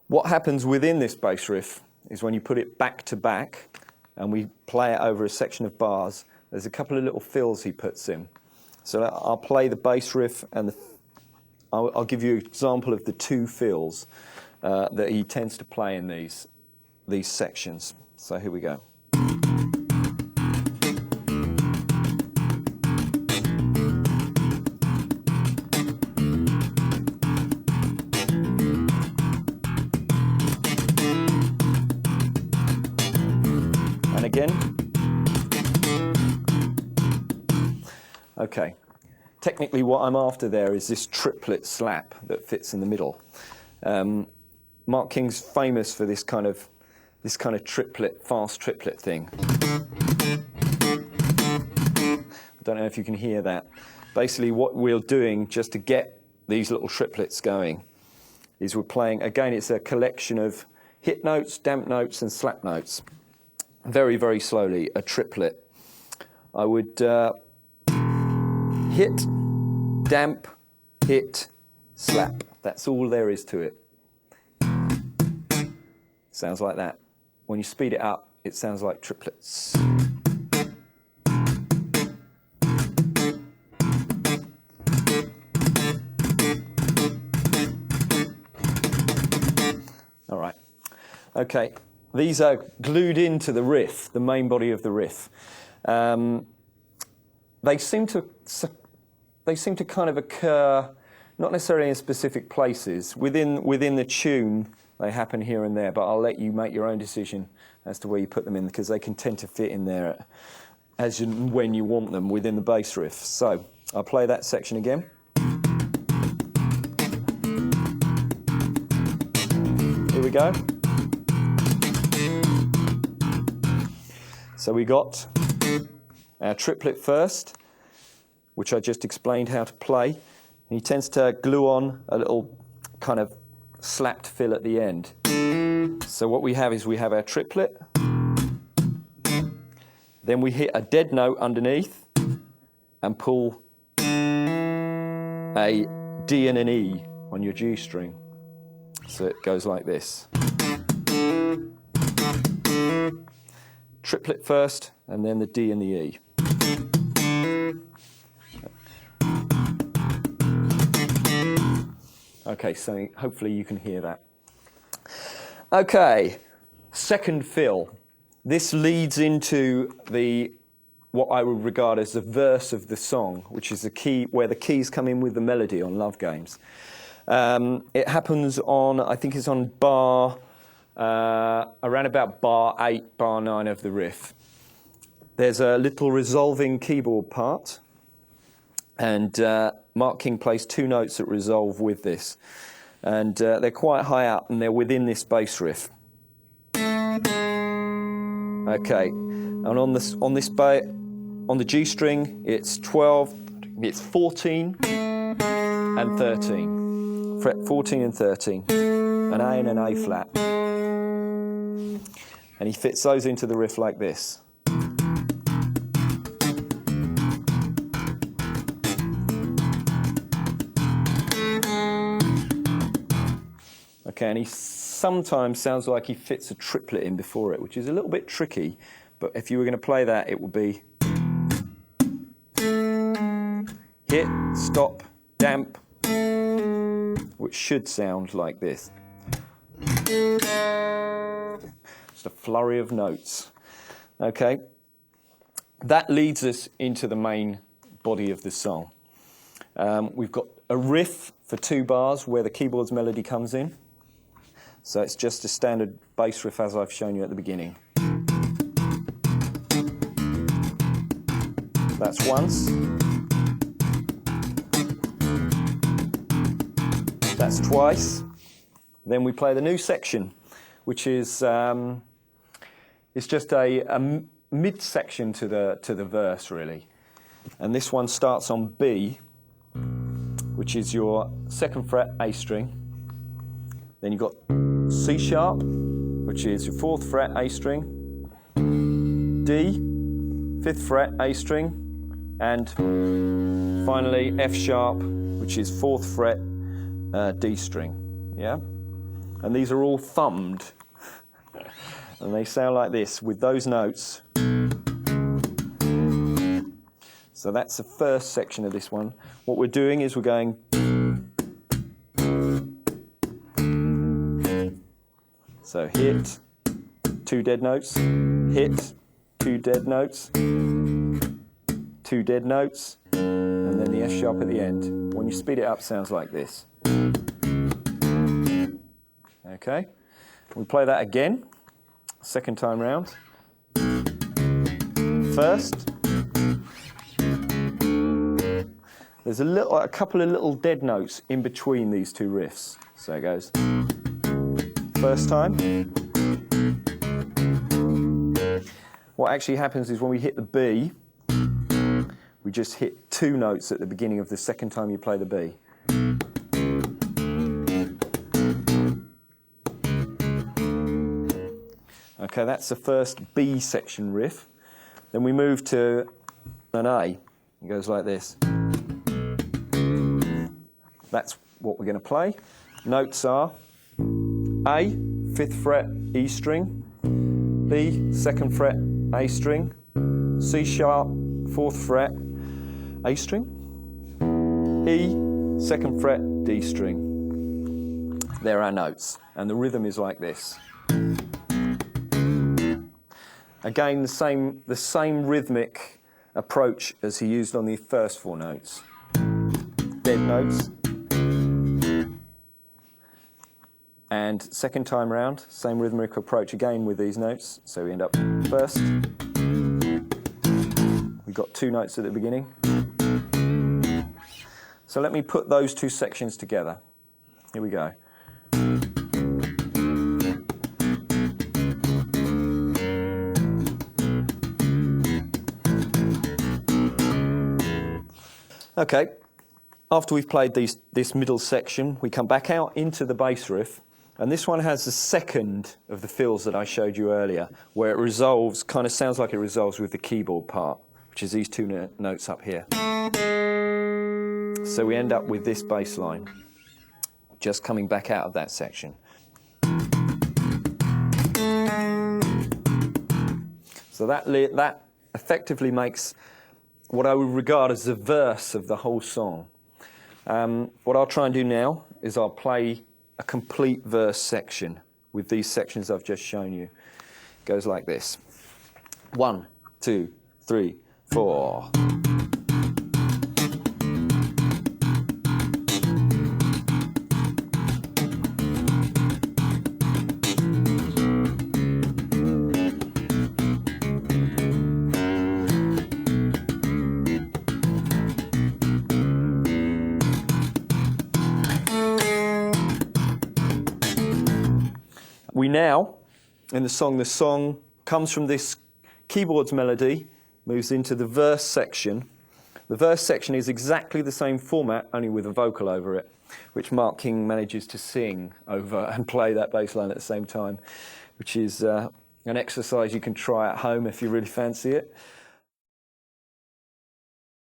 What happens within this bass riff is when you put it back to back and we play it over a section of bars, there's a couple of little fills he puts in. So I'll play the bass riff and I'll give you an example of the two fills that he tends to play in these sections. So here we go. And again. Okay. Technically what I'm after there is this triplet slap that fits in the middle. Mark King's famous for this kind of triplet, fast triplet thing. I don't know if you can hear that. Basically what we're doing just to get these little triplets going is we're playing, again it's a collection of hit notes, damp notes and slap notes. Very, very slowly, a triplet. I would hit, damp, hit, slap. That's all there is to it. Sounds like that. When you speed it up, it sounds like triplets. All right. Okay. These are glued into the riff, the main body of the riff. They seem to kind of occur, not necessarily in specific places. Within the tune, they happen here and there, but I'll let you make your own decision as to where you put them in, because they can tend to fit in there as and when you want them within the bass riff. So I'll play that section again. Here we go. So we got our triplet first, which I just explained how to play. And he tends to glue on a little kind of slapped fill at the end. So what we have is we have our triplet, then we hit a dead note underneath and pull a D and an E on your G string. So it goes like this. Triplet first, and then the D and the E. Okay, so hopefully you can hear that. Okay, second fill. This leads into what I would regard as the verse of the song, which is the key, where the keys come in with the melody on Love Games. It happens on, I think it's on bar, around about bar 8, bar 9 of the riff. There's a little resolving keyboard part, and Mark King plays 2 notes that resolve with this. And they're quite high up, and they're within this bass riff. Okay, and on the G string, it's 12, it's 14 and 13. Fret 14 and 13, an A and an A flat. And he fits those into the riff like this. Okay, and he sometimes sounds like he fits a triplet in before it, which is a little bit tricky, but if you were going to play that, it would be hit, stop, damp, which should sound like this. Just a flurry of notes. Okay, that leads us into the main body of the song. We've got a riff for 2 bars where the keyboard's melody comes in. So it's just a standard bass riff as I've shown you at the beginning. That's once. That's twice. Then we play the new section, which is it's just a mid-section to the verse, really. And this one starts on B, which is your 2nd fret A string. Then you've got C sharp, which is your 4th fret A string, D, 5th fret A string, and finally F sharp, which is 4th fret D string. Yeah. and these are all thumbed. And they sound like this with those notes. So that's the first section of this one. What we're doing is we're going. So hit, 2 dead notes, hit, 2 dead notes, 2 dead notes, and then the F sharp at the end. When you speed it up, it sounds like this. Okay, we play that again, second time round. First, there's a couple of little dead notes in between these 2 riffs. So it goes. First time. What actually happens is when we hit the B, we just hit 2 notes at the beginning of the second time you play the B. Okay, that's the first B section riff. Then we move to an A. It goes like this. That's what we're going to play. Notes are A, 5th fret, E string, B, 2nd fret, A string, C sharp, 4th fret, A string, E, 2nd fret, D string. They're our notes, and the rhythm is like this. Again, the same rhythmic approach as he used on the first 4 notes. Dead notes. And second time round, same rhythmic approach again with these notes. So we end up first. We've got 2 notes at the beginning. So let me put those 2 sections together. Here we go. Okay, after we've played this middle section, we come back out into the bass riff, and this one has the second of the fills that I showed you earlier, where it resolves, kind of sounds like it resolves with the keyboard part, which is these 2 notes up here. So we end up with this bass line, just coming back out of that section. So that effectively makes what I would regard as the verse of the whole song. What I'll try and do now is I'll play a complete verse section with these sections I've just shown you. It goes like this. 1, 2, 3, 4. We now, in the song comes from this keyboards melody, moves into the verse section. The verse section is exactly the same format, only with a vocal over it, which Mark King manages to sing over and play that bass line at the same time, which is an exercise you can try at home if you really fancy it.